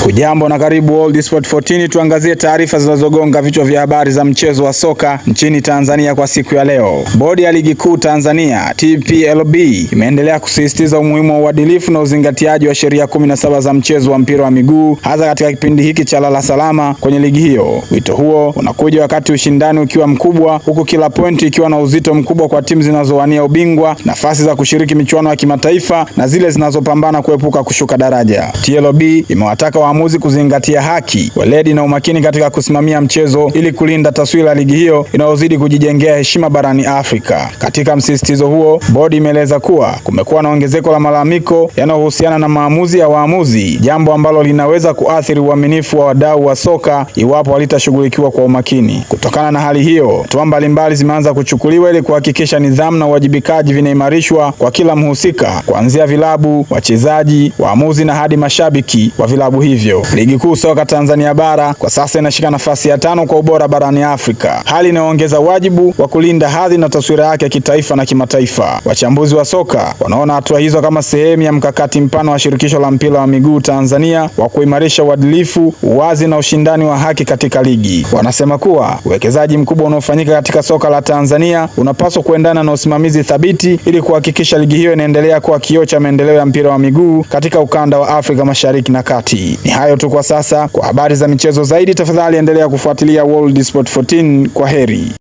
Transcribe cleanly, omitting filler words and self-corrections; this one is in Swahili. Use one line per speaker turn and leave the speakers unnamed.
Hujambo na karibu World Sport 14, tuangazie taarifa zinazogonga vichwa vya habari za mchezo wa soka nchini Tanzania kwa siku ya leo. Bodi ya Ligi Kuu Tanzania TPLB imeendelea kusisitiza umuhimu wa uadilifu na uzingatiaji wa sheria 17 za mchezo wa mpira wa miguu, hasa katika kipindi hiki cha lala salama kwenye ligi hiyo. Wito huo unakuja wakati ushindani ukiwa mkubwa, huku kila pointi ikiwa na uzito mkubwa kwa timu zinazowania ubingwa, nafasi za kushiriki michuano ya kimataifa na zile zinazopambana kuepuka kushuka daraja. TPLB imewataka waamuzi kuzingatia haki, weledi na umakini katika kusimamia mchezo ili kulinda taswira ya ligi hiyo inayozidi kujijengea heshima barani Afrika. Katika msisitizo huo, bodi imeeleza kuwa kumekuwa na ongezeko la malalamiko yanayohusiana na maamuzi ya waamuzi, jambo ambalo linaweza kuathiri uaminifu wa wadau wa soka iwapo halitashughulikiwa kwa umakini. Kutokana na hali hiyo, hatua mbalimbali zimeanza kuchukuliwa ili kuhakikisha nidhamu na uwajibikaji vinaimarishwa kwa kila mhusika, kuanzia vilabu, wachezaji, waamuzi na hadi mashabiki wa vilabu hivyo. Ligi Kuu Soka Tanzania Bara kwa sasa inashika nafasi ya 5 kwa ubora barani Afrika, hali inayoongeza wajibu wa kulinda hadhi na taswira yake kitaifa na kimataifa. Wachambuzi wa soka wanaona hatua hizo kama sehemu ya mkakati mpana wa shirikisho la mpira wa miguu Tanzania wa kuimarisha uadilifu, uwazi na ushindani wa haki katika ligi. Wanasema kuwa uwekezaji mkubwa unaofanyika katika soka la Tanzania unapaswa kuendana na usimamizi thabiti ili kuhakikisha ligi hiyo inaendelea kuwa kioo cha maendeleo ya mpira wa miguu katika ukanda wa Afrika Mashariki na Kati. Ni hayo tu kwa sasa. Kwa habari za michezo zaidi, tafadhali endelea kufuatilia World Sport 14. Kwa heri.